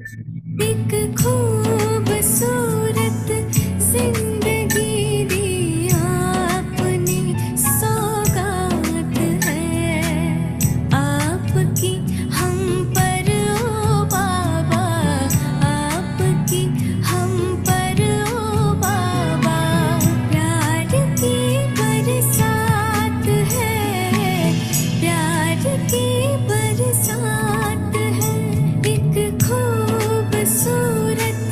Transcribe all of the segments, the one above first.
एक खूबसूरत जिंदगी दी आपने, सौगात है आपकी हम पर ओ बाबा, आपकी हम पर ओ बाबा। प्यार की बरसात है, प्यार की बरसात है। एक खूबसूरत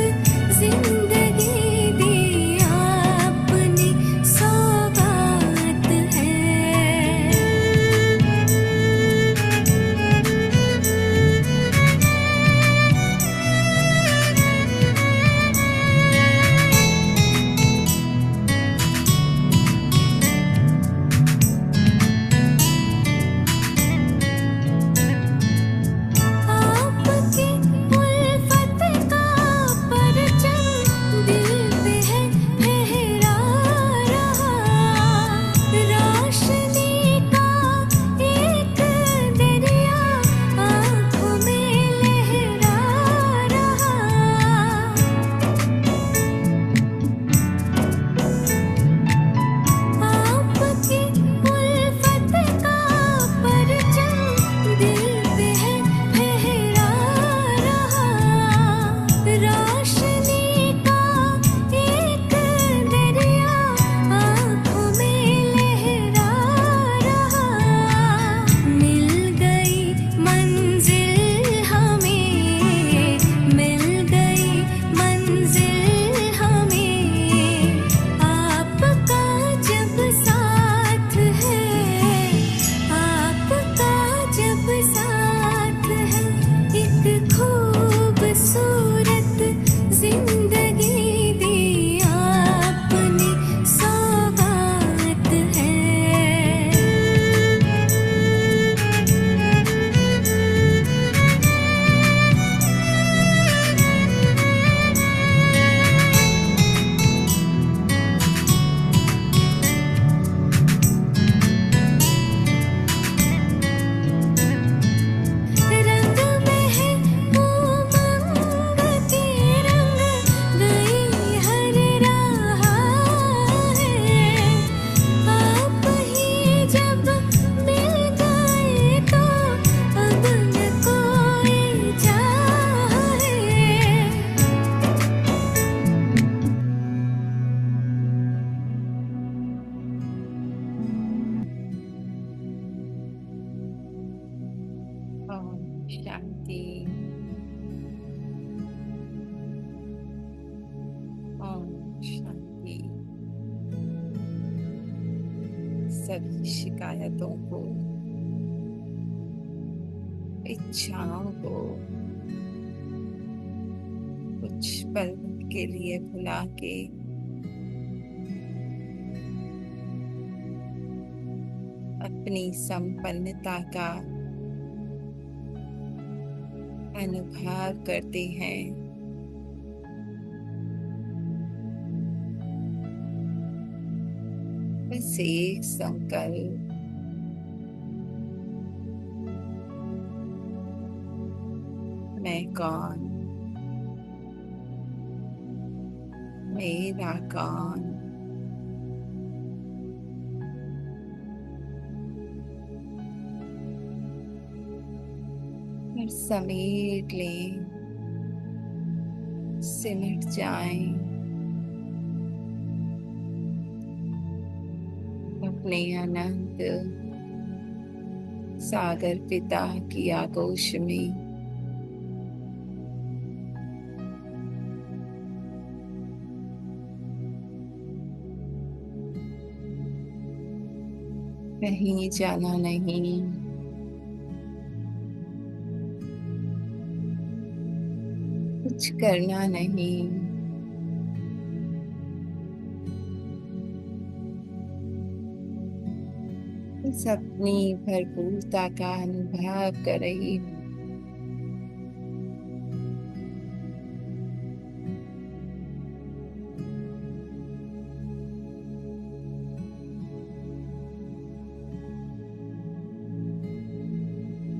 जिंदगी दी आपने, सौगात है। आपकी उल्फत का परचम दिल पे है फहरा रहा, रोशनी का एक दरिया आँखों में लहरा रहा। आपकी उल्फत का परचम दिल पे है फहरा रहा, रोशनी का एक दरिया आँखों में लहरा रहा। मिल गई मंजिल हमें, मिल गई मंजिल हमें, आपका जब साथ है, आपका जब साथ है। एक खूबसूरत जिंदगी दी आपने, सौगात है। रंग में है उमंग के रंग, गई हर राह है। आप ही जब मिल गए तो अब न कोई चाह है। ओम शांति। ओम शांति। सभी शिकायतों को, इच्छाओं को कुछ पल के लिए भुला के अपनी संपन्नता का अनुभव करते हैं। बस एक संकल्प, मैं कौन, मेरा कौन। और समेट लें, सिमट जाएं अपने अनंत सागर पिता की आगोश में। कहीं जाना नहीं, कुछ करना नहीं, बस अपनी भरपूरता का अनुभव कर रही हूँ।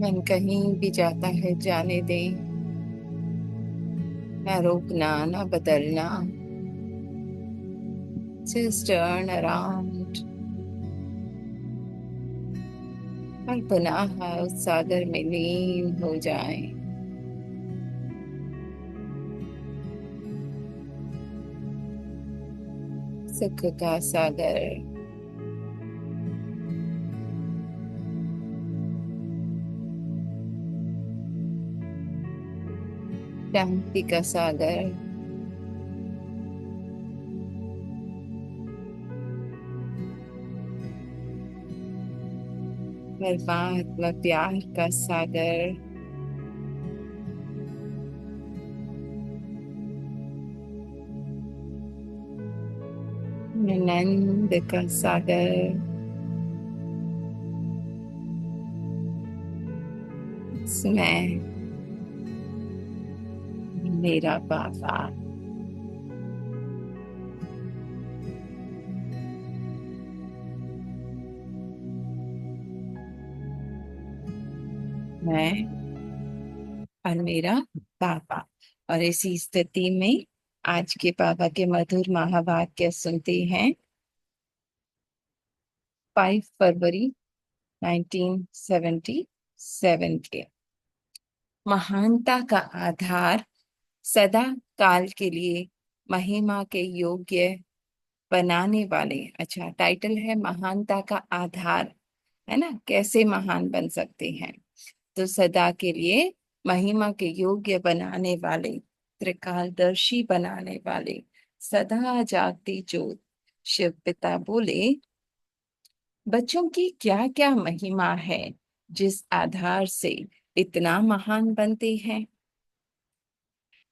मन कहीं भी जाता है, जाने दें। ना रोकना ना बदलना, just turn around और पुनः उस सागर में लीन हो जाएं। सुख का सागर, शांति का सागर, परमात्मा प्यार का सागर, आनंद का सागर, मैं मेरा बाबा। मैं और मेरा पापा। और इसी स्थिति में आज के पापा के मधुर महावाक्य सुनते हैं। 5 फरवरी 1977 के। महानता का आधार सदा काल के लिए महिमा के योग्य बनाने वाले। अच्छा, टाइटल है महानता का आधार, है ना, कैसे महान बन सकते हैं। तो सदा के लिए महिमा के योग्य बनाने वाले, त्रिकालदर्शी बनाने वाले, सदा जागती ज्योत शिव पिता बोले, बच्चों की क्या क्या महिमा है जिस आधार से इतना महान बनते हैं।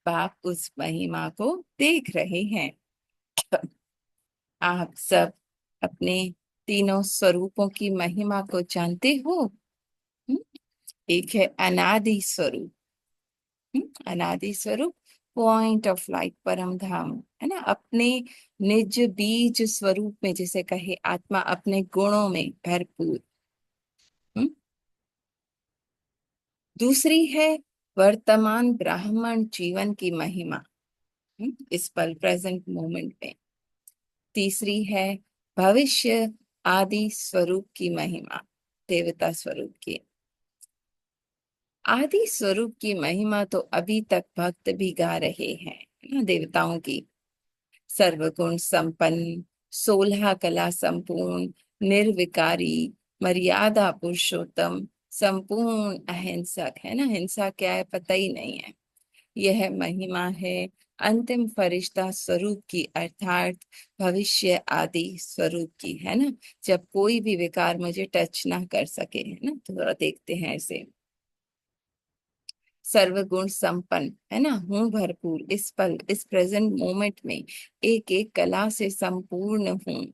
बाप उस महिमा को देख रहे हैं। आप सब अपने तीनों स्वरूपों की महिमा को जानते हो। हम्म? एक है अनादि स्वरूप। अनादि स्वरूप, पॉइंट ऑफ लाइट, परम धाम, है ना, अपने निज बीज स्वरूप में, जिसे कहे आत्मा अपने गुणों में भरपूर। हम्म? दूसरी है वर्तमान ब्राह्मण जीवन की महिमा, इस पल प्रेजेंट मोमेंट में। तीसरी है भविष्य आदि स्वरूप की महिमा, देवता स्वरूप की। आदि स्वरूप की महिमा तो अभी तक भक्त भी गा रहे हैं, है ना, देवताओं की। सर्वगुण संपन्न, 16 कला संपूर्ण, निर्विकारी, मर्यादा पुरुषोत्तम, संपूर्ण अहिंसक, है ना, हिंसा क्या है पता ही नहीं है। यह महिमा है अंतिम फरिश्ता स्वरूप की, अर्थात भविष्य आदि स्वरूप की, है ना। जब कोई भी विकार मुझे टच ना कर सके, है ना, थोड़ा देखते हैं ऐसे। सर्वगुण संपन्न, है ना, हूँ भरपूर, इस पल इस प्रेजेंट मोमेंट में एक एक कला से संपूर्ण हूँ।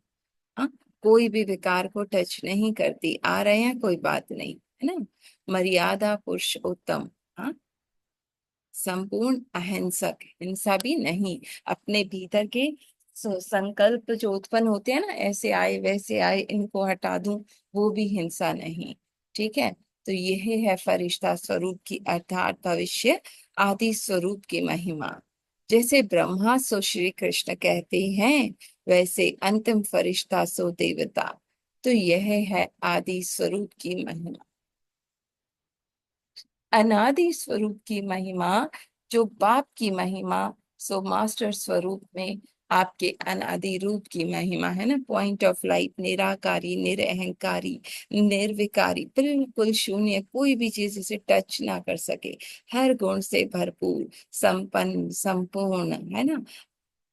हाँ, कोई भी विकार को टच नहीं करती, आ रहे हैं कोई बात नहीं, है ना। मर्यादा पुरुषोत्तम, हाँ, संपूर्ण अहिंसक, हिंसा भी नहीं। अपने भीतर के संकल्प जो उत्पन्न होते हैं ना, ऐसे आए वैसे आए इनको हटा दूं, वो भी हिंसा नहीं। ठीक है। तो यह है फरिश्ता स्वरूप की, अर्थात भविष्य आदि स्वरूप की महिमा। जैसे ब्रह्मा सो श्री कृष्ण कहते हैं, वैसे अंतिम फरिश्ता सो देवता। तो यह है आदि स्वरूप की महिमा। अनादि स्वरूप की महिमा, जो बाप की महिमा, सो मास्टर स्वरूप में आपके अनादि रूप की महिमा, है ना, पॉइंट ऑफ लाइट, निराकारी, निरअहंकारी, निर्विकारी, बिल्कुल शून्य, कोई भी चीज इसे टच ना कर सके, हर गुण से भरपूर, संपन्न, संपूर्ण, है ना।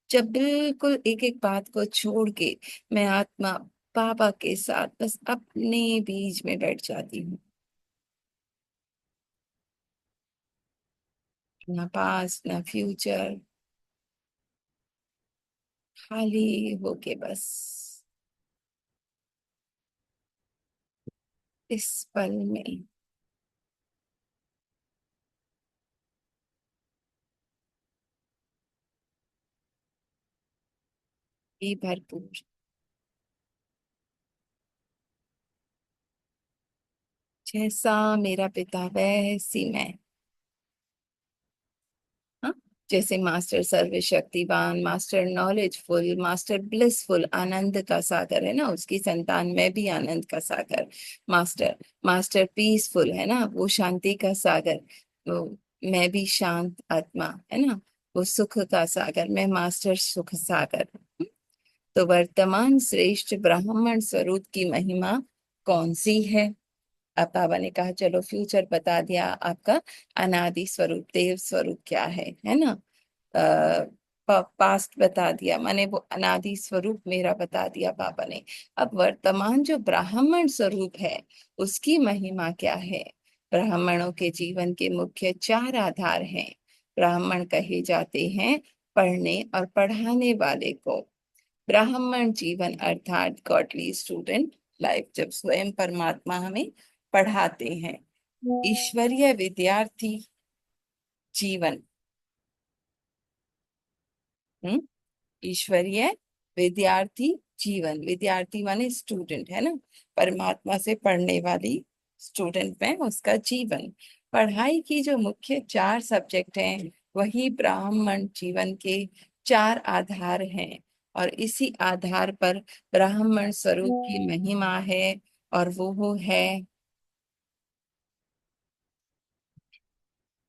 जब बिल्कुल एक एक बात को छोड़ के मैं आत्मा बाबा के साथ बस अपने बीज में बैठ जाती हूँ, ना पास्ट ना फ्यूचर, खाली होके बस इस पल में भी भरपूर। जैसा मेरा पिता वैसी मैं। हाँ, जैसे मास्टर सर्वशक्तिवान, मास्टर नॉलेजफुल, मास्टर ब्लिसफुल, आनंद का सागर है ना, उसकी संतान मैं भी आनंद का सागर। मास्टर मास्टर पीसफुल है ना, वो शांति का सागर। वो मैं भी शांत आत्मा है ना, वो सुख का सागर, मैं मास्टर सुख सागर। तो वर्तमान श्रेष्ठ ब्राह्मण स्वरूप की महिमा कौन सी है? अब बाबा ने कहा चलो फ्यूचर बता दिया आपका, अनादि स्वरूप देव स्वरूप क्या है ना। पास्ट बता दिया, माने वो अनादि स्वरूप मेरा बता दिया बाबा ने। अब वर्तमान जो ब्राह्मण स्वरूप है उसकी महिमा क्या है? ब्राह्मणों के जीवन के मुख्य चार आधार हैं। ब्राह्मण कहे जाते हैं पढ़ने और पढ़ाने वाले को। ब्राह्मण जीवन अर्थात गॉडली स्टूडेंट लाइफ, जब स्वयं परमात्मा हमें पढ़ाते हैं। ईश्वरीय विद्यार्थी जीवन, हम्म, ईश्वरीय विद्यार्थी जीवन, विद्यार्थी माने स्टूडेंट है ना, परमात्मा से पढ़ने वाली स्टूडेंट में उसका जीवन। पढ़ाई की जो मुख्य चार सब्जेक्ट हैं वही ब्राह्मण जीवन के चार आधार हैं, और इसी आधार पर ब्राह्मण स्वरूप की महिमा है। और वो है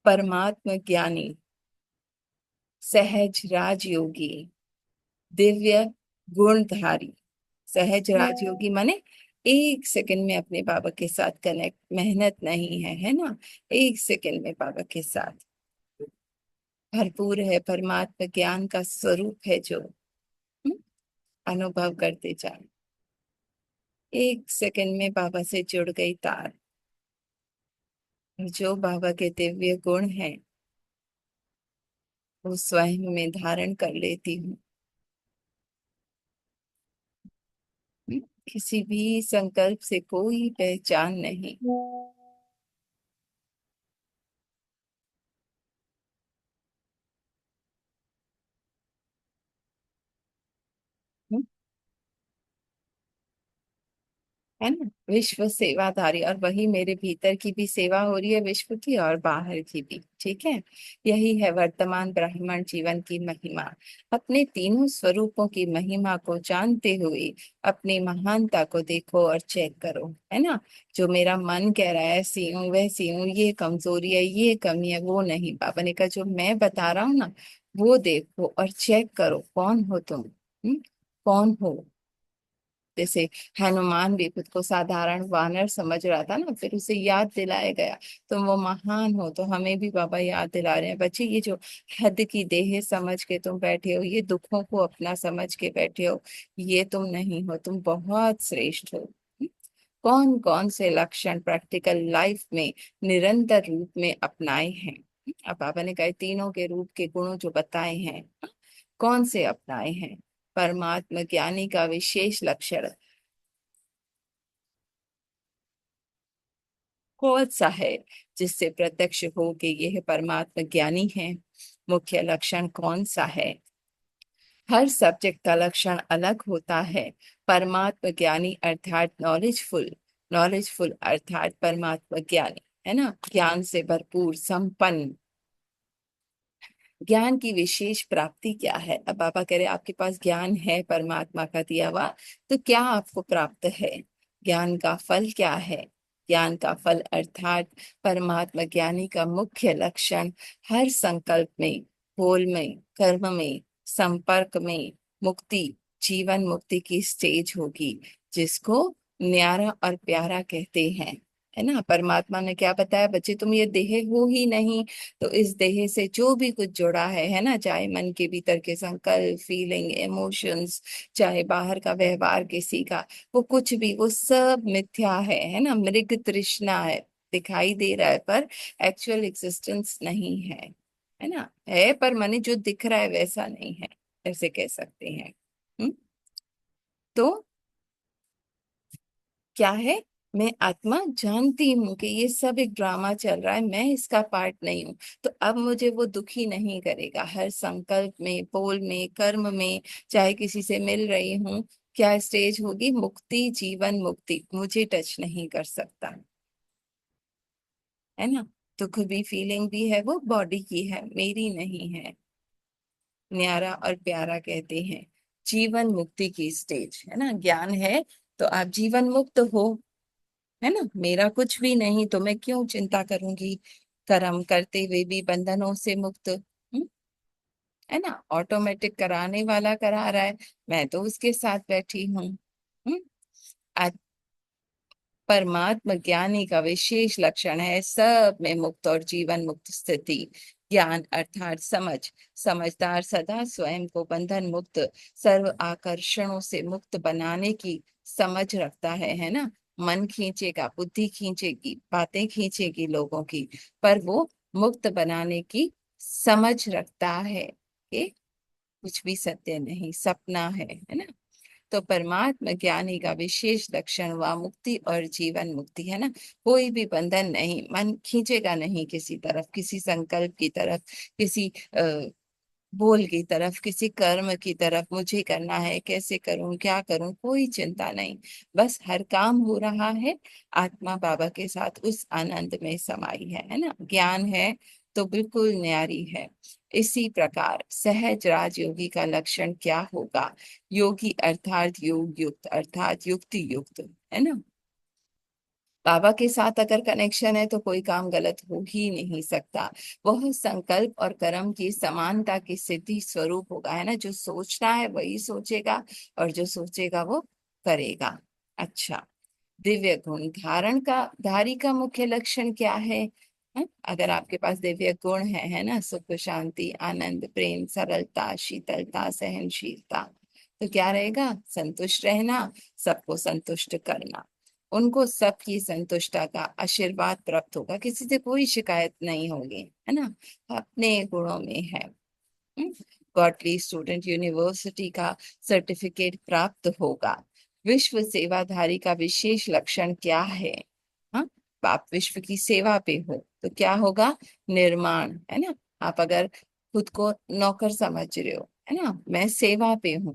परमात्म ज्ञानी, सहज राजयोगी, दिव्य गुणधारी। सहज राजयोगी माने एक सेकंड में अपने बाबा के साथ कनेक्ट, मेहनत नहीं है ना, एक सेकंड में बाबा के साथ भरपूर है, परमात्मा ज्ञान का स्वरूप है जो अनुभव करते जाए। एक सेकंड में बाबा से जुड़ गई तार, जो बाबा के दिव्य गुण हैं वो स्वयं में धारण कर लेती हूँ। किसी भी संकल्प से कोई पहचान नहीं। है ना, विश्व सेवाधारी, और वही मेरे भीतर की भी सेवा हो रही है, विश्व की और बाहर की भी, ठीक है। यही है वर्तमान ब्राह्मण जीवन की महिमा। अपने तीनों स्वरूपों की महिमा को जानते हुए अपनी महानता को देखो और चेक करो, है ना। जो मेरा मन कह रहा है ऐसी हूँ वैसी हूँ, ये कमजोरी है ये कमी है, वो नहीं, बाबा ने कहा जो मैं बता रहा हूँ ना वो देखो और चेक करो कौन हो तुम। कौन हो? जैसे हनुमान भी खुद को साधारण वानर समझ रहा था ना, फिर उसे याद दिलाया गया तुम वो महान हो। तो हमें भी बाबा याद दिला रहे हैं, बच्चे ये जो हद की देह समझ के तुम बैठे हो, ये दुखों को अपना समझ के बैठे हो, ये तुम नहीं हो, तुम बहुत श्रेष्ठ हो। कौन कौन से लक्षण प्रैक्टिकल लाइफ में निरंतर रूप में अपनाए हैं? अब बाबा ने कहा तीनों के रूप के गुणों जो बताए हैं कौन से अपनाए हैं? परमात्मा ज्ञानी का विशेष लक्षण कौन सा है जिससे प्रत्यक्ष हो कि यह परमात्मा ज्ञानी है? मुख्य लक्षण कौन सा है? हर सब्जेक्ट का लक्षण अलग होता है। परमात्मा ज्ञानी अर्थात नॉलेजफुल, नॉलेजफुल अर्थात परमात्मा ज्ञानी, है ना, ज्ञान से भरपूर संपन्न। ज्ञान की विशेष प्राप्ति क्या है? अब बाबा कह रहे आपके पास ज्ञान है परमात्मा का दिया हुआ, तो क्या आपको प्राप्त है? ज्ञान का फल क्या है? ज्ञान का फल अर्थात परमात्मा ज्ञानी का मुख्य लक्षण हर संकल्प में, बोल में, कर्म में, संपर्क में मुक्ति, जीवन मुक्ति की स्टेज होगी, जिसको न्यारा और प्यारा कहते हैं। है ना, परमात्मा ने क्या बताया बच्चे, तुम ये देह हो ही नहीं, तो इस देह से जो भी कुछ जुड़ा है ना, चाहे मन के भीतर के संकल्प, फीलिंग, इमोशंस, चाहे बाहर का व्यवहार किसी का, वो कुछ भी, वो सब मिथ्या है ना, मृग तृष्णा है, दिखाई दे रहा है पर एक्चुअल एग्जिस्टेंस नहीं है ना, है पर माने जो दिख रहा है वैसा नहीं है, ऐसे कह सकते हैं। हम्म? तो क्या है? मैं आत्मा जानती हूँ कि ये सब एक ड्रामा चल रहा है, मैं इसका पार्ट नहीं हूँ। तो अब मुझे वो दुखी नहीं करेगा, हर संकल्प में, बोल में, कर्म में, चाहे किसी से मिल रही हूँ, क्या स्टेज होगी? मुक्ति, जीवन मुक्ति, मुझे टच नहीं कर सकता, है ना। दुख भी, फीलिंग भी है, वो बॉडी की है, मेरी नहीं है। न्यारा और प्यारा कहते हैं। जीवन मुक्ति की स्टेज है ना, ज्ञान है तो आप जीवन मुक्त हो, है ना। मेरा कुछ भी नहीं तो मैं क्यों चिंता करूंगी, कर्म करते हुए भी बंधनों से मुक्त, है ना। ऑटोमेटिक कराने वाला करा रहा है, मैं तो उसके साथ बैठी हूँ। हम्म। परमात्म ज्ञानी का विशेष लक्षण है सब में मुक्त और जीवन मुक्त स्थिति। ज्ञान अर्थात समझ, समझदार सदा स्वयं को बंधन मुक्त, सर्व आकर्षणों से मुक्त बनाने की समझ रखता है ना। मन खींचेगा, बुद्धि खींचेगी, बातें खींचेगी लोगों की, पर वो मुक्त बनाने की समझ रखता है कि कुछ भी सत्य नहीं, सपना है ना। तो परमात्म ज्ञानी का विशेष लक्षण हुआ मुक्ति और जीवन मुक्ति, है ना। कोई भी बंधन नहीं, मन खींचेगा नहीं किसी तरफ, किसी संकल्प की तरफ, किसी बोल की तरफ, किसी कर्म की तरफ, मुझे करना है, कैसे करूं, क्या करूं, कोई चिंता नहीं। बस हर काम हो रहा है, आत्मा बाबा के साथ उस आनंद में समाई है ना। ज्ञान है तो बिल्कुल न्यारी है। इसी प्रकार सहज राजयोगी का लक्षण क्या होगा। योगी अर्थात योग युक्त, अर्थात युक्ति युक्त, है ना। बाबा के साथ अगर कनेक्शन है तो कोई काम गलत हो ही नहीं सकता। वह संकल्प और कर्म की समानता की सिद्धि स्वरूप होगा, है ना। जो सोचना है वही सोचेगा और जो सोचेगा वो करेगा। अच्छा, दिव्य गुण धारण का धारी का मुख्य लक्षण क्या है। अगर आपके पास दिव्य गुण है ना, सुख शांति आनंद प्रेम सरलता शीतलता सहनशीलता, तो क्या रहेगा, संतुष्ट रहना, सबको संतुष्ट करना, उनको सबकी संतुष्टता का आशीर्वाद प्राप्त होगा, किसी से कोई शिकायत नहीं होगी, है ना, अपने गुणों में है। गॉडली स्टूडेंट यूनिवर्सिटी का सर्टिफिकेट प्राप्त होगा। विश्व सेवाधारी का विशेष लक्षण क्या है। हाँ, आप विश्व की सेवा पे हो तो क्या होगा, निर्माण, है ना। आप अगर खुद को नौकर समझ रहे हो, है ना, मैं सेवा पे हूँ,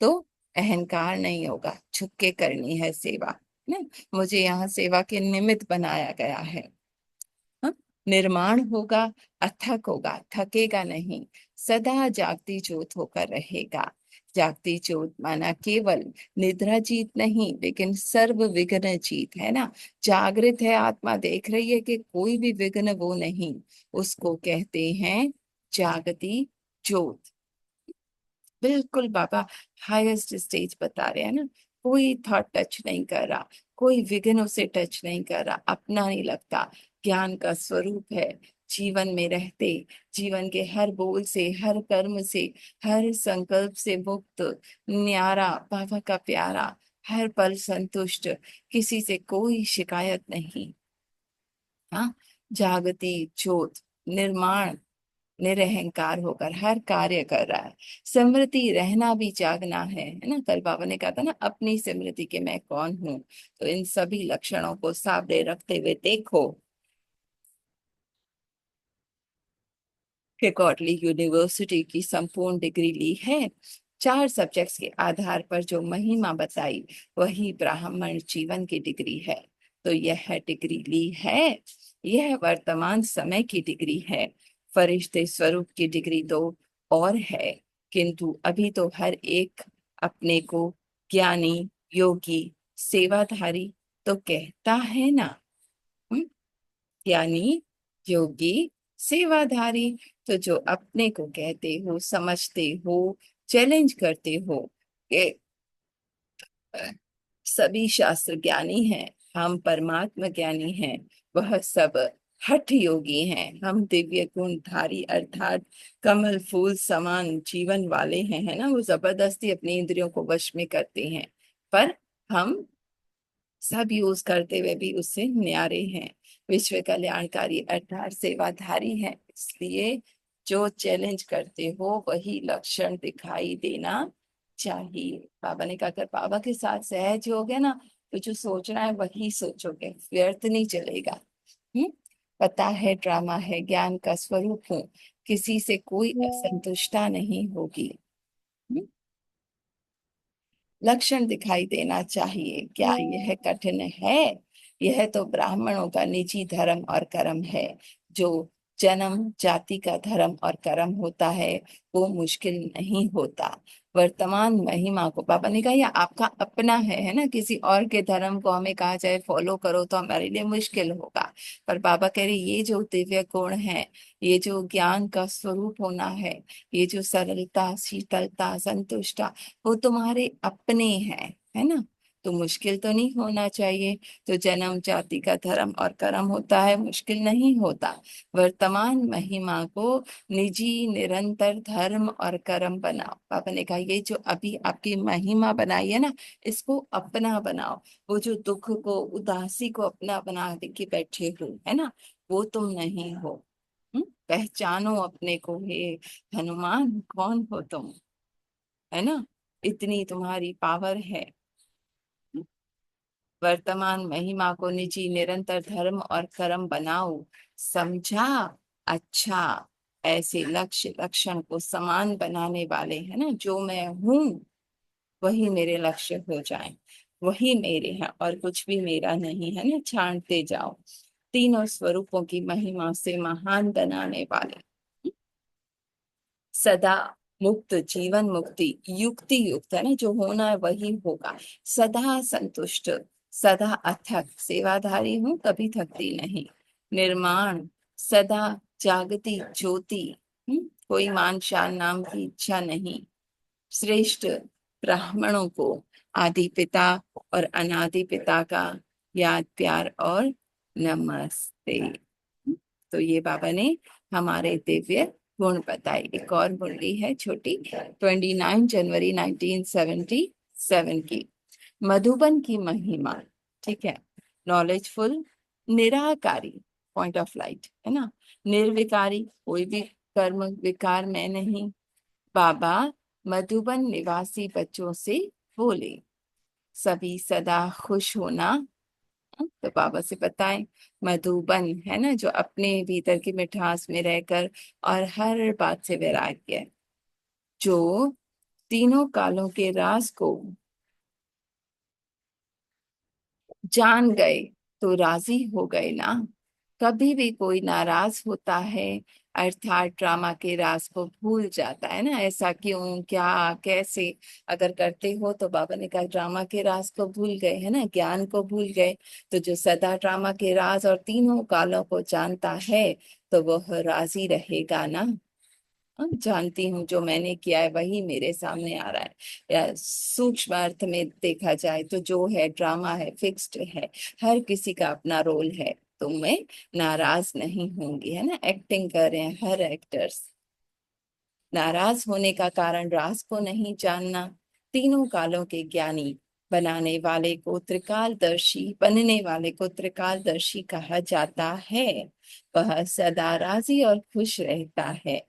तो अहंकार नहीं होगा, झुक के करनी है सेवा, है ना। मुझे यहाँ सेवा के निमित्त बनाया गया है। हाँ? निर्माण होगा, अथक होगा, थकेगा नहीं, सदा जागती ज्योत होकर रहेगा। जागती ज्योत माना केवल निद्रा जीत नहीं, लेकिन सर्व विघ्न जीत, है ना। जागृत है आत्मा, देख रही है कि कोई भी विघ्न वो नहीं, उसको कहते हैं जागती ज्योत। बिल्कुल बाबा हाईएस्ट स्टेज बता रहे हैं ना। कोई थॉट टच नहीं कर रहा, कोई विघ्न उसे टच नहीं कर रहा, अपना नहीं लगता, ज्ञान का स्वरूप है। जीवन में रहते, जीवन के हर बोल से, हर कर्म से, हर संकल्प से मुक्त, न्यारा बाबा का प्यारा, हर पल संतुष्ट, किसी से कोई शिकायत नहीं। हाँ, जागती ज्योत, निर्माण, निरहंकार होकर हर कार्य कर रहा है। स्मृति रहना भी जागना है ना। कल बाबा ने कहा था ना, अपनी स्मृति के मैं कौन हूँ। तो इन सभी लक्षणों को सामने रखते हुए देखो कि गॉडली यूनिवर्सिटी की संपूर्ण डिग्री ली है। 4 सब्जेक्ट्स के आधार पर जो महिमा बताई वही ब्राह्मण जीवन की डिग्री है। तो यह डिग्री ली है, यह वर्तमान समय की डिग्री है। फरिश्ते स्वरूप की डिग्री तो और है, किंतु अभी तो हर एक अपने को ज्ञानी, योगी, सेवाधारी तो कहता है ना। हम्म, ज्ञानी, योगी, सेवाधारी, तो जो अपने को कहते हो, समझते हो, चैलेंज करते हो कि अ, सभी शास्त्र ज्ञानी हैं, हम परमात्मा ज्ञानी हैं, वह सब हठ योगी हैं। हम दिव्य गुण धारी अर्थात कमल फूल समान जीवन वाले हैं, है ना। वो जबरदस्ती अपनी इंद्रियों को वश में करते हैं, पर हम सब यूज करते हुए भी उससे न्यारे हैं। विश्व कल्याणकारी अर्थात सेवाधारी हैं, इसलिए जो चैलेंज करते हो वही लक्षण दिखाई देना चाहिए। बाबा ने कहा अगर बाबा के साथ सहज हो गया ना, तो जो सोचना है वही सोचोगे, व्यर्थ नहीं चलेगा। हम्म। पता है ड्रामा है, ज्ञान का स्वरूप हूँ, किसी से कोई असंतुष्टता नहीं होगी। हम्म? लक्षण दिखाई देना चाहिए, क्या यह कठिन है। यह तो ब्राह्मणों का निजी धर्म और कर्म है, जो जन्म जाति का धर्म और कर्म होता है, वो मुश्किल नहीं होता। वर्तमान महिमा को, बाबा ने कहा, ये आपका अपना है ना। किसी और के धर्म को हमें कहा जाए फॉलो करो तो हमारे लिए मुश्किल होगा। पर बाबा कह रहे ये जो दिव्य गुण है, ये जो ज्ञान का स्वरूप होना है, ये जो सरलता, शीतलता, संतुष्टता, वो तुम्हारे अपने हैं, है ना। तो मुश्किल तो नहीं होना चाहिए। तो जन्म जाति का धर्म और कर्म होता है, मुश्किल नहीं होता। वर्तमान महिमा को निजी निरंतर धर्म और कर्म बनाओ। पापा ने कहा ये जो अभी आपकी महिमा बनाई है ना, इसको अपना बनाओ। वो जो दुख को, उदासी को अपना बना के बैठे हो, है ना, वो तुम नहीं हो। पहचानो अपने को, हे हनुमान, कौन हो तुम, है ना। इतनी तुम्हारी पावर है। वर्तमान महिमा को निजी निरंतर धर्म और कर्म बनाओ। समझा? अच्छा। ऐसे लक्ष्य लक्षण को समान बनाने वाले, है ना, जो मैं हूं वही मेरे लक्ष्य हो जाए, वही मेरे हैं और कुछ भी मेरा नहीं, है ना। छांटते जाओ। तीनों स्वरूपों की महिमा से महान बनाने वाले, सदा मुक्त जीवन मुक्ति, युक्ति युक्त, है ना, जो होना है वही होगा। सदा संतुष्ट, सदा अथक, सेवाधारी हूँ, कभी थकती नहीं। निर्माण, सदा जागती ज्योति, कोई मान शान नाम की इच्छा नहीं। श्रेष्ठ, ब्राह्मणों को आदि पिता और अनादि पिता का याद प्यार और नमस्ते। तो ये बाबा ने हमारे दिव्य गुण बताए। एक और मुरली है छोटी, 29 जनवरी 1977 की। मधुबन की महिमा, ठीक है। Knowledgeful, Nirankari, point of light, है ना। निर्विकारी, कोई भी कर्म विकार में नहीं। बाबा मधुबन निवासी बच्चों से बोले, सभी सदा खुश होना। तो बाबा से बताएं, मधुबन, है ना, जो अपने भीतर की मिठास में रहकर और हर बात से वैराग्य है, जो तीनों कालों के राज को जान गए तो राजी हो गए ना। कभी भी कोई नाराज होता है, अर्थात ड्रामा के राज को भूल जाता है ना। ऐसा क्यों, क्या, कैसे, अगर करते हो तो बाबा ने कहा ड्रामा के राज को भूल गए, है ना, ज्ञान को भूल गए। तो जो सदा ड्रामा के राज और तीनों कालों को जानता है, तो वह राजी रहेगा ना। जानती हूँ जो मैंने किया है वही मेरे सामने आ रहा है। या सूक्ष्म अर्थ में देखा जाए तो जो है ड्रामा है, फिक्स्ड है, हर किसी का अपना रोल है। तो मैं नाराज नहीं होंगी, है ना। एक्टिंग कर रहे हैं हर एक्टर्स। नाराज होने का कारण राज को नहीं जानना। तीनों कालों के ज्ञानी बनाने वाले को त्रिकालदर्शी, बनने वाले को त्रिकालदर्शी कहा जाता है। वह सदा राजी और खुश रहता है।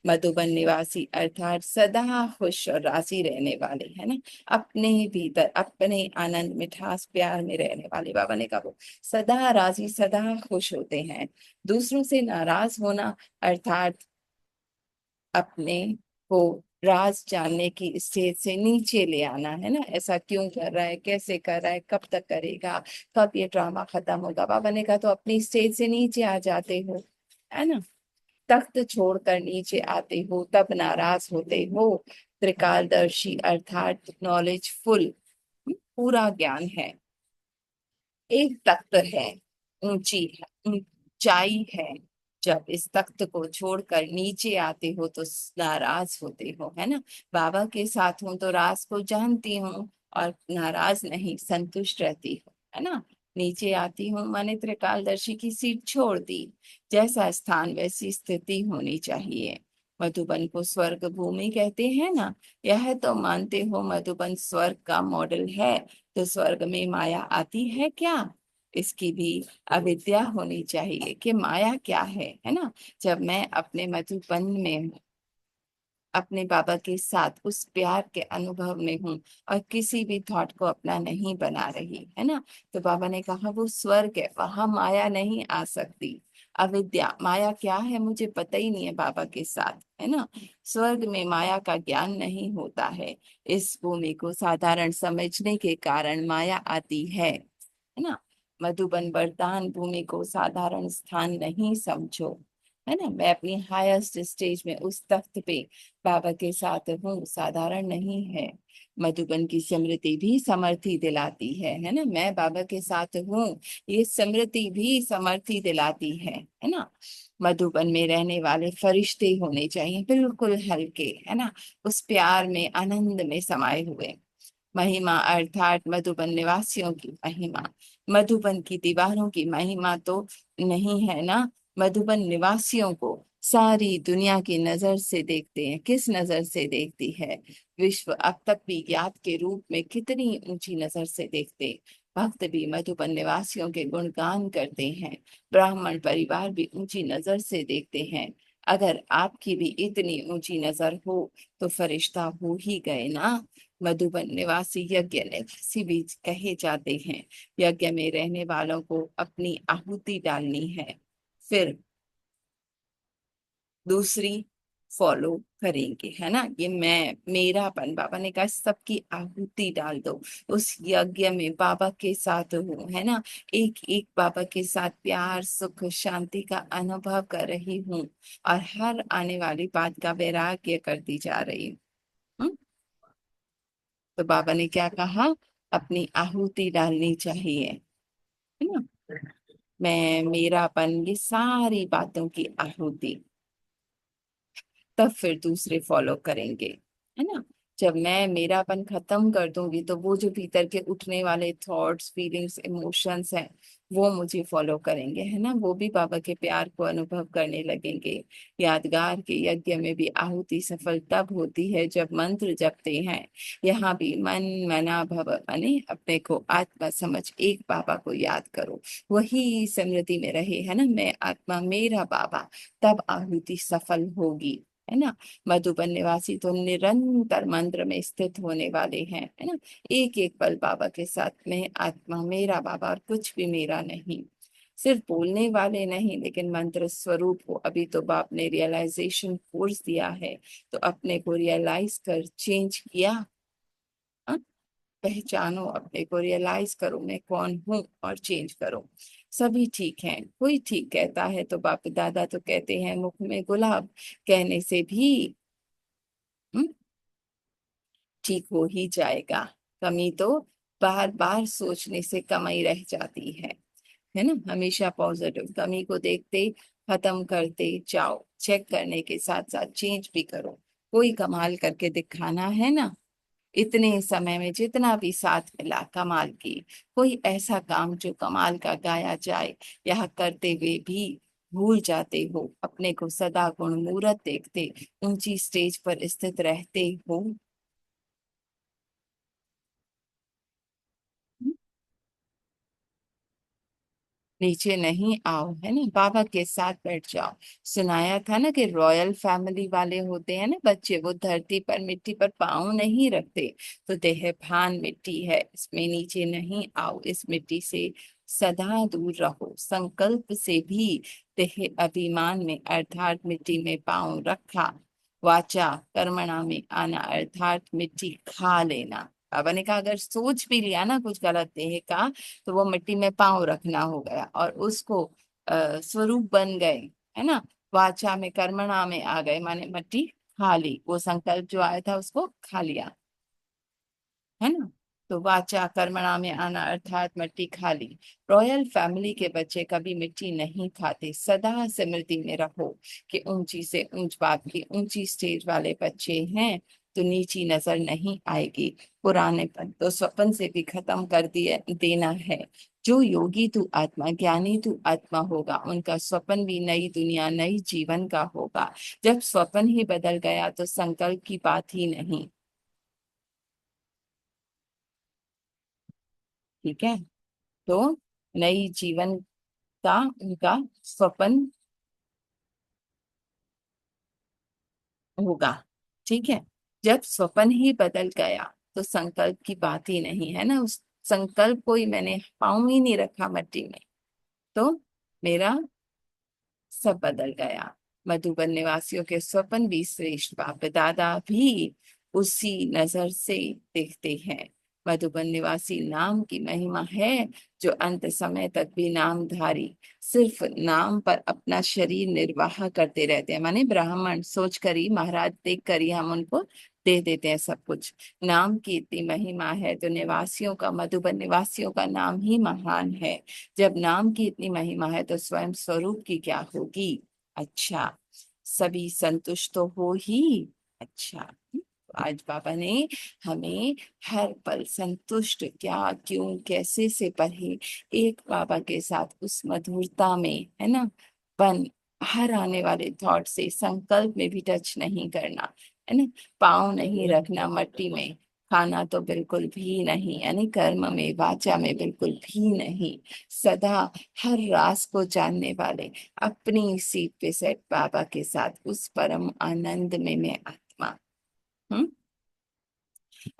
मधुबन निवासी अर्थात सदा खुश और राजी रहने वाले, है ना। अपने ही भीतर अपने आनंद मिठास प्यार में रहने वाले, बाबा ने कहा वो सदा राजी, सदा खुश होते हैं। दूसरों से नाराज होना अर्थात अपने को राज जानने की स्टेज से नीचे ले आना, है ना। ऐसा क्यों कर रहा है, कैसे कर रहा है, कब तक करेगा, कब ये ड्रामा खत्म होगा। बाबा ने कहा तो अपनी स्टेज से नीचे आ जाते हो, है ना। तख्त छोड़कर नीचे आते हो तब नाराज होते हो। त्रिकालदर्शी अर्थात नॉलेजफुल, पूरा ज्ञान है। एक तख्त है, ऊंची है, ऊंचाई है। जब इस तख्त को छोड़कर नीचे आते हो तो नाराज होते हो, है ना। बाबा के साथ हूं तो राज को जानती हूँ और नाराज नहीं, संतुष्ट रहती हूँ, है ना। नीचे आती हूँ माने त्रिकालदर्शी की सीट छोड़ दी। जैसा स्थान वैसी स्थिति होनी चाहिए। मधुबन को स्वर्ग भूमि कहते हैं ना। यह तो मानते हो मधुबन स्वर्ग का मॉडल है। तो स्वर्ग में माया आती है क्या? इसकी भी अविद्या होनी चाहिए कि माया क्या है ना। जब मैं अपने मधुबन में हूँ, अपने बाबा के साथ उस प्यार के अनुभव में हूँ और किसी भी थॉट को अपना नहीं बना रही, है ना। तो बाबा ने कहा वो स्वर्ग है, वहां माया नहीं आ सकती। अविद्या, माया क्या है मुझे पता ही नहीं है बाबा के साथ, है ना। स्वर्ग में माया का ज्ञान नहीं होता है। इस भूमि को साधारण समझने के कारण माया आती है ना। मधुबन वरदान भूमि को साधारण स्थान नहीं समझो। है ना। मैं अपनी हाईएस्ट स्टेज में उस तख्त पे बाबा के साथ हूँ, साधारण नहीं है। मधुबन की स्मृति भी समर्थी दिलाती है ना। मैं बाबा के साथ हूँ, ये स्मृति भी समर्थी दिलाती है ना। मधुबन में रहने वाले फरिश्ते होने चाहिए, बिल्कुल हल्के, है ना, उस प्यार में, आनंद में समाये हुए। महिमा अर्थात मधुबन निवासियों की महिमा। मधुबन की दीवारों की महिमा तो नहीं है ना, मधुबन निवासियों को सारी दुनिया की नजर से देखते हैं। किस नजर से देखती है? विश्व अब तक भी ज्ञात के रूप में कितनी ऊंची नजर से देखते। भक्त भी मधुबन निवासियों के गुणगान करते हैं। ब्राह्मण परिवार भी ऊंची नजर से देखते हैं। अगर आपकी भी इतनी ऊंची नजर हो तो फरिश्ता हो ही गए ना। मधुबन निवासी यज्ञ निवासी भी कहे जाते हैं। यज्ञ में रहने वालों को अपनी आहुति डालनी है, फिर दूसरी फॉलो करेंगे, है ना। ये मैं मेरापन, बाबा ने कहा सबकी आहुति डाल दो उस यज्ञ में, बाबा के साथ हूँ, है ना। एक एक बाबा के साथ प्यार, सुख, शांति का अनुभव कर रही हूँ, और हर आने वाली बात का वैराग्य करती जा रही हूँ। हम्म? तो बाबा ने क्या कहा? अपनी आहुति डालनी चाहिए, है ना। मैं मेरापन, ये सारी बातों की आहुति, तब फिर दूसरे फॉलो करेंगे, है ना। जब मैं मेरापन खत्म कर दूंगी तो वो जो भीतर के उठने वाले थॉट्स, फीलिंग्स, इमोशंस हैं, वो मुझे फॉलो करेंगे, है ना। वो भी बाबा के प्यार को अनुभव करने लगेंगे। यादगार के यज्ञ में भी आहुति सफल तब होती है जब मंत्र जपते हैं। यहाँ भी मन मना भव, माने अपने को आत्मा समझ एक बाबा को याद करो, वही स्मृति में रहे, है ना। मैं आत्मा मेरा बाबा, तब आहुति सफल होगी, है ना। मधुबन निवासी तो निरंतर मंत्र में स्थित होने वाले हैं, है ना। एक एक पल बाबा के साथ में, आत्मा मेरा बाबा और कुछ भी मेरा नहीं। सिर्फ बोलने वाले नहीं, लेकिन मंत्र स्वरूप हो। अभी तो बाप ने रियलाइजेशन कोर्स दिया है, तो अपने को रियलाइज कर चेंज किया। हाँ? पहचानो अपने को, रियलाइज करो मैं कौन हूँ, और चेंज करो। सभी ठीक है, कोई ठीक कहता है तो बाप दादा तो कहते हैं मुख में गुलाब कहने से भी हम्म, ठीक हो ही जाएगा। कमी तो बार बार सोचने से कमी रह जाती है ना। हमेशा पॉजिटिव, कमी को देखते खत्म करते जाओ, चेक करने के साथ साथ चेंज भी करो। कोई कमाल करके दिखाना है ना, इतने समय में जितना भी साथ मिला कमाल की, कोई ऐसा काम जो कमाल का गाया जाए, यह करते हुए भी भूल जाते हो अपने को, सदा गुण मूरत देखते ऊंची स्टेज पर स्थित रहते हो। नीचे नहीं आओ, है ना, बाबा के साथ बैठ जाओ। सुनाया था ना कि रॉयल फैमिली वाले होते हैं ना बच्चे, वो धरती पर मिट्टी पर पाँव नहीं रखते। तो देह भान मिट्टी है, इसमें नीचे नहीं आओ, इस मिट्टी से सदा दूर रहो। संकल्प से भी देह अभिमान में अर्थात मिट्टी में पाँव रखा। वाचा कर्मणा में आना अर्थात मिट्टी खा लेना। बाबा ने कहा अगर सोच भी लिया ना कुछ गलत देह का, तो वो मिट्टी में पाँव रखना हो गया, और उसको स्वरूप बन गए, है ना। वाचा में कर्मणा में आ गए, माने मिट्टी खा ली, वो संकल्प जो आया था उसको खा लिया, है ना। तो वाचा कर्मणा में आना अर्थात मिट्टी खा ली। रॉयल फैमिली के बच्चे कभी मिट्टी नहीं खाते, सदा स्मृति में रहो कि ऊंची से ऊंच बाप की ऊंची स्टेज वाले बच्चे हैं, तो नीची नजर नहीं आएगी। पुरानेपन तो स्वप्न से भी खत्म कर दिया देना है। जो योगी तू आत्मा, ज्ञानी तू आत्मा होगा, उनका स्वप्न भी नई दुनिया, नई जीवन का होगा। जब स्वप्न ही बदल गया तो संकल्प की बात ही नहीं। ठीक है। तो नई जीवन का उनका स्वप्न होगा। ठीक है। जब स्वप्न ही बदल गया तो संकल्प की बात ही नहीं, है ना। उस संकल्प को ही मैंने पाँव ही नहीं रखा मिट्टी में, तो मेरा सब बदल गया। मधुबन निवासियों के स्वप्न भी श्रेष्ठ, बाप दादा भी उसी नजर से देखते हैं। मधुबन निवासी नाम की महिमा है, जो अंत समय तक भी नामधारी सिर्फ नाम पर अपना शरीर निर्वाह करते रहते हैं। माने ब्राह्मण सोच कर ही, महाराज देख कर ही हम उनको दे देते हैं सब कुछ। नाम की इतनी महिमा है तो निवासियों का, मधुबन निवासियों का नाम ही महान है। जब नाम की इतनी महिमा है तो स्वयं स्वरूप की क्या होगी। अच्छा, सभी संतुष्ट तो हो ही। अच्छा, आज बाबा ने हमें हर पल संतुष्ट क्या, क्यों, कैसे से पढ़े, एक बाबा के साथ उस मधुरता में, है ना, बन, हर आने वाले थॉट से, संकल्प में भी टच नहीं करना, है ना, पाँव नहीं रखना मट्टी में, खाना तो बिल्कुल भी नहीं, यानी कर्म में, वाचा में बिल्कुल भी नहीं। सदा हर राज को जानने वाले, अपनी सीट पे सेट बाबा के साथ उस परम आनंद में मैं आत्मा। हम्म,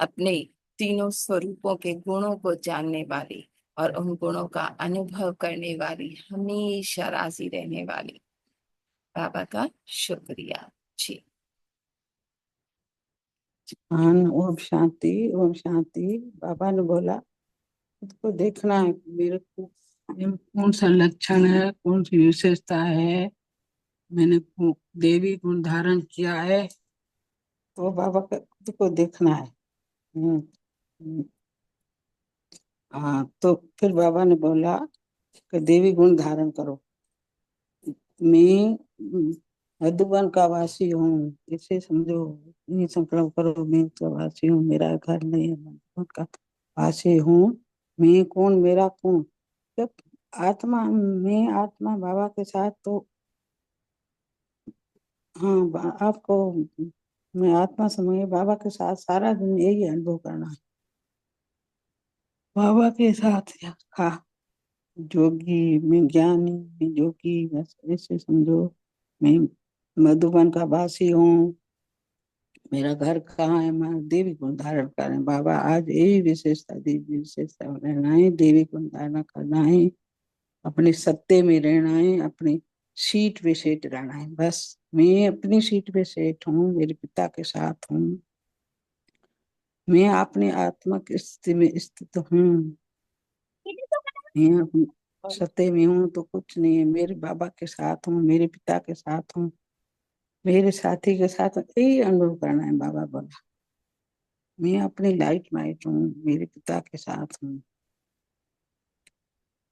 अपने तीनों स्वरूपों के गुणों को जानने वाली और उन गुणों का अनुभव करने वाली, हमेशा राजी रहने वाली बाबा का शुक्रिया जी। हाँ, ओम शांति, ओम शांति। बाबा ने बोला उसको देखना है मेरे को, कौन सा लक्षण है, कौन सी विशेषता है, मैंने देवी गुण धारण किया है, तो बाबा का खुद को देखना है। हम्म, हम्म, हाँ, तो फिर बाबा ने बोला कि देवी गुण धारण करो। मैं मधुबन का वासी हूँ, इसे समझो, ये संकल्प करो, मैं तो वासी हूँ, मेरा घर नहीं है, मधुबन का वासी हूँ। मैं कौन, मेरा कौन, जब आत्मा, मैं आत्मा बाबा के साथ, तो हाँ, आपको मैं आत्मा समझे, बाबा के साथ सारा दिन यही अनुभव करना है। बाबा के साथ खा, जोगी, मैं ज्ञानी, मैं जोगी, बस ऐसे समझो। मैं मधुबन का वासी हूँ, मेरा घर कहाँ है, मैं देवी गुण धारण करें। बाबा आज यही विशेषता, देवी विशेषता में रहना है, देवी गुण धारण करना है, अपने सत्ते में रहना है, अपनी सीट पे सेट रहना है। बस मैं अपनी सीट पे सेट हूँ, मेरे पिता के साथ हूँ, मैं अपने आत्मक स्थिति में स्थित हूँ, मैं अपने सत्ते में हूँ तो कुछ नहीं है, मेरे बाबा के साथ हूँ, मेरे पिता के साथ हूँ, मेरे साथी के साथ हूँ। यही अनुभव करना है। बाबा बोला मैं अपनी लाइट माइट हूँ, मेरे पिता के साथ हूँ,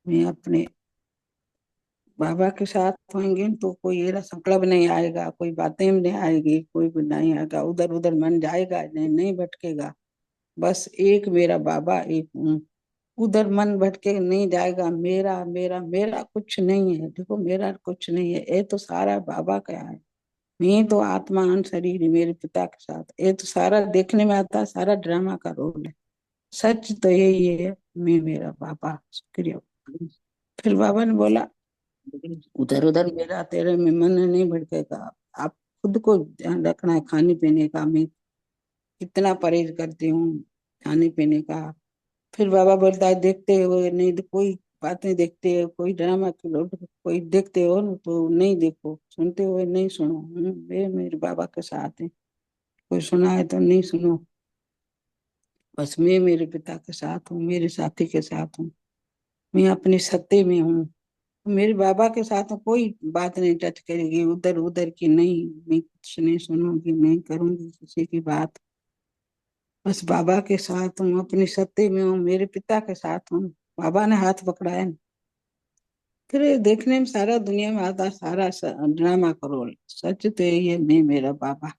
मैं अपने बाबा के साथ होंगे तो कोई ऐसा संकल्प नहीं आएगा, कोई बातें नहीं आएगी, कोई भी नहीं आएगा, उधर उधर मन जाएगा नहीं, नहीं भटकेगा। बस एक मेरा बाबा, एक हूँ, उधर मन भटके नहीं जाएगा। मेरा मेरा मेरा कुछ नहीं है, देखो मेरा कुछ नहीं है, ये तो सारा बाबा का है। मैं तो आत्मा अन शरीर मेरे पिता के साथ, ये तो सारा देखने में आता है, सारा ड्रामा का रोल है। सच तो यही है, मैं मेरा बाबा, शुक्रिया। फिर बाबा ने बोला उधर उधर मेरा तेरे में मन नहीं भटकेगा, आप खुद को ध्यान रखना है, खाने पीने का। मैं कितना परहेज करती हूँ खाने पीने का। फिर बाबा बोलता है देखते हो नहीं, कोई बातें देखते हो, कोई ड्रामा कोई देखते हो ना तो नहीं देखो, सुनते हो नहीं सुनो। वे मेरे बाबा के साथ है, कोई सुना है तो नहीं सुनो। बस मैं मेरे पिता के साथ हूँ, मेरे साथी के साथ हूँ, मैं अपने सत्ते में हूँ। मेरे बाबा के साथ कोई बात नहीं टच करेगी, उधर उधर की नहीं, मैं कुछ नहीं सुनूंगी, नहीं करूंगी किसी की बात। बस बाबा के साथ हूँ, अपनी सत्ते में हूँ, मेरे पिता के साथ हूँ। बाबा ने हाथ पकड़ा है। फिर ये देखने में सारा दुनिया में आता सारा ड्रामा का रोल, सच तो यही है, मैं मेरा बाबा।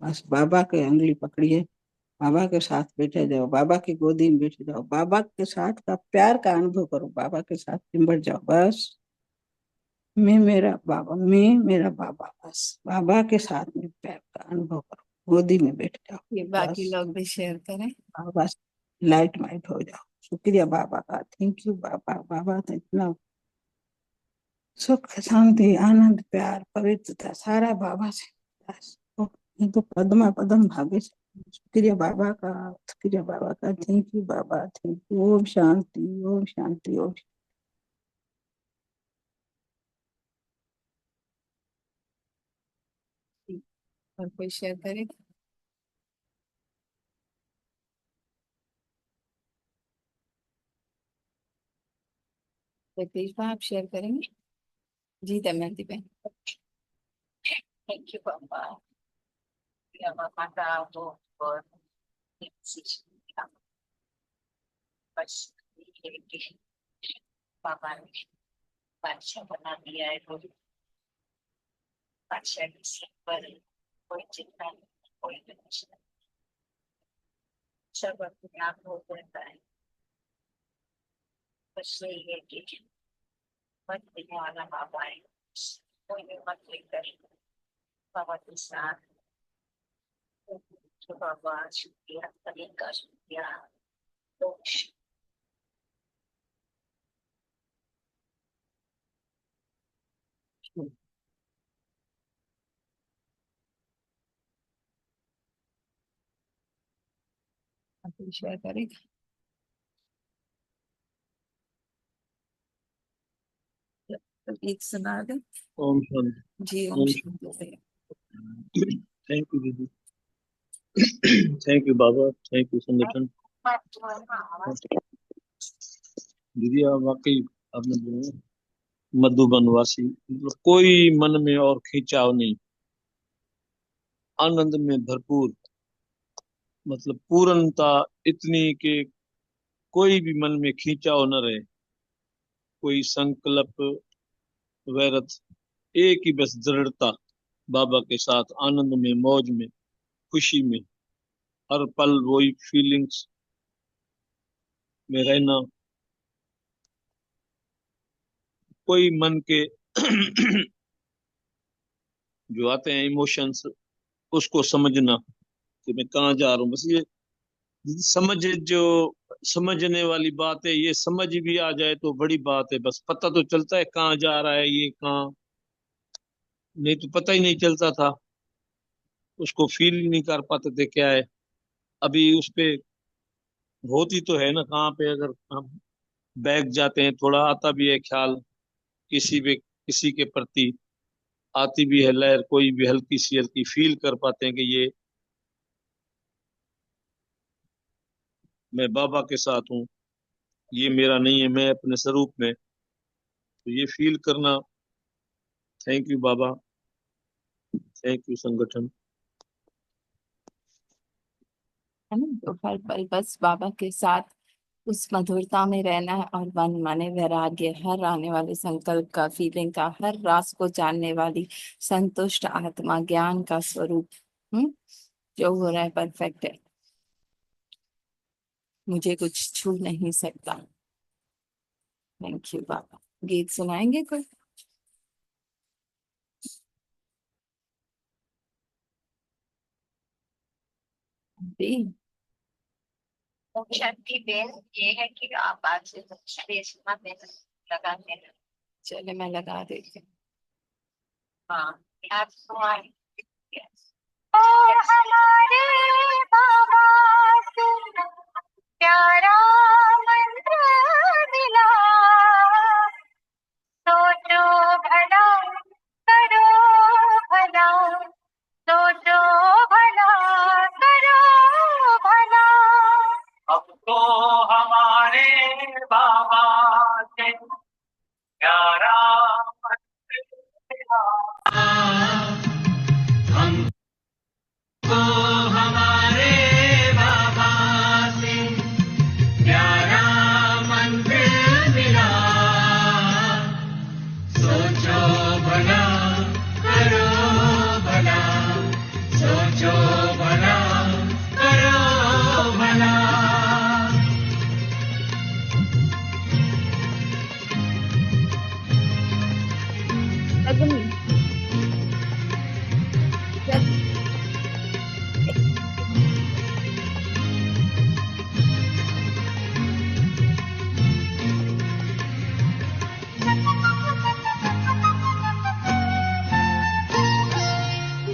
बस बाबा के उंगली पकड़िए, बाबा के साथ बैठे जाओ, बाबा की गोदी में बैठे जाओ, बाबा के साथ का प्यार का अनुभव करो, बाबा के साथ चिंबड़ जाओ। बस मैं मेरा बाबा, मैं मेरा बाबा, बस बाबा के साथ में प्यार का अनुभव करो, गोदी में बैठ जाओ। ये बाकी बस लोग भी शेयर करें। बाबा लाइट माइट हो जाओ। शुक्रिया बाबा का, थैंक यू बाबा। बाबा तो इतना सुख, शांति, आनंद, प्यार, पवित्रता सारा बाबा से। बस ये तो पद्मा पदम भाग्य से। शुक्रिया बाबा का, शुक्रिया बाबा का, थैंक यू बाबा, थैंक यू। ओम शांति, ओम शांति, ओम शांति। और कोई शेयर करे। रितेश भाई आप शेयर करेंगे? जी दमयंती बहन। Thank you, Papa. Ya, Mama tahu por necessidade. बस ये कि पापा ने बादशाह बना दिया है तो बादशाह की सीट पर कोई चिंता नहीं, कोई टेंशन नहीं, सब अपने आप हो जाता है। बस यही है कि मत देने वाला बाबा है, कोई भी मत लेकर बाबा के साथ तो बाबा शुक्रिया, तरीका शुक्रिया, तो आप शेयर करेंगे? तो गीत सुना दे। ओम शांति। जी ओम शांति भैया। थैंक यू दीदी, थैंक यू बाबा, थैंक यू संगठन। दीदी आप वाकई आपने बोला मधुबन वासी, मतलब कोई मन में और खिंचाव नहीं, आनंद में भरपूर, मतलब पूर्णता इतनी कि कोई भी मन में खिंचाव न रहे, कोई संकल्प वैरत, एक ही बस दृढ़ता, बाबा के साथ आनंद में, मौज में, खुशी में, हर पल वही फीलिंग्स में रहना। कोई मन के जो आते हैं इमोशंस, उसको समझना कि मैं कहाँ जा रहा हूँ, बस ये समझ, जो समझने वाली बात है, ये समझ भी आ जाए तो बड़ी बात है। बस पता तो चलता है कहाँ जा रहा है, ये कहाँ, नहीं तो पता ही नहीं चलता था, उसको फील ही नहीं कर पाते थे क्या है। अभी उस पे होती तो है ना, कहाँ पे अगर हम बैग जाते हैं थोड़ा आता भी है ख्याल, किसी भी किसी के प्रति आती भी है लहर, कोई भी हल्की सी हल्की फील कर पाते हैं कि ये मैं बाबा के साथ हूँ, ये मेरा नहीं है, मैं अपने स्वरूप में, तो ये फील करना। थैंक यू बाबा, थैंक यू संगठन। है ना, तो हर पल बस बाबा के साथ उस मधुरता में रहना है, और मन माने वैराग्य, हर आने वाले संकल्प का, फीलिंग का, हर रास को जानने वाली संतुष्ट आत्मा, ज्ञान का स्वरूप। जो हो रहा है परफेक्ट है, मुझे कुछ छू नहीं सकता। थैंक यू बाबा। गीत सुनाएंगे कोई? जी शांति बेन, ये है कि आप आज से बेसमा में लगाते हैं। चले मैं लगा देती हूँ। हाँ, आप हमारे हमारे बाबा से प्यारा मंत्र मिला, सोचो भला करो भला, सोचो भला करो भला। अब तो हमारे बाबा से प्यारा हमको हमारे बाबा से प्यारा मंत्र मिला, सोचो भला करो भला, सोचो भला करो भला।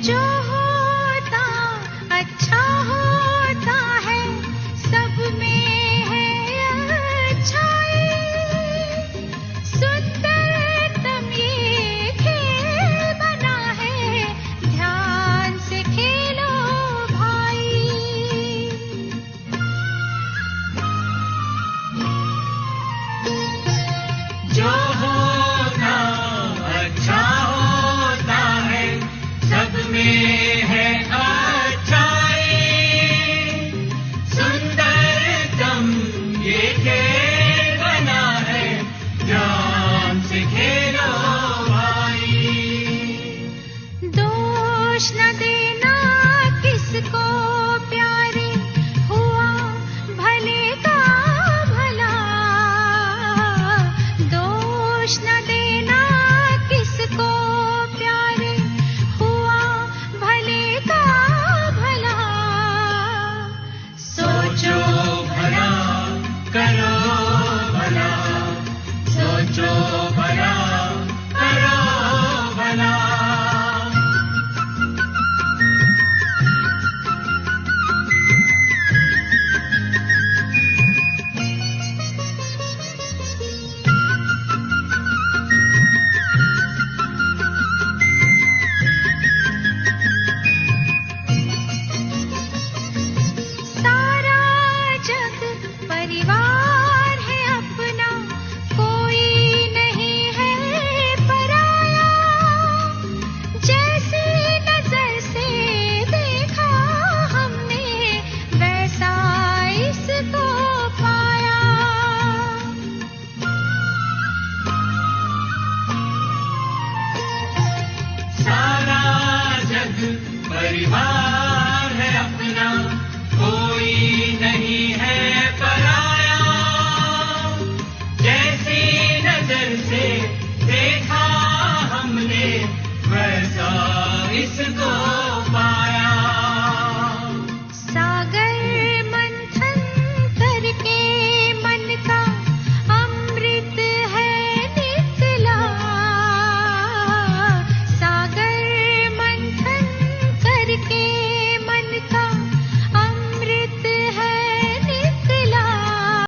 जो होता अच्छा होता है, सब में है अच्छाई, सुंदरतम ये खेल बना है, ध्यान से खेलो भाई। जो दोष न देना किसको प्यारे, हुआ भले का भला। दोष न देना किसको प्यारे, हुआ भले का भला। सोचो भला करो भला, सोचो भला करो भला। सारा जग परिवार है अपना, कोई नहीं है पराया। जैसी नजर से देखा हमने, वैसा इसको पाया। सारा जग परिवार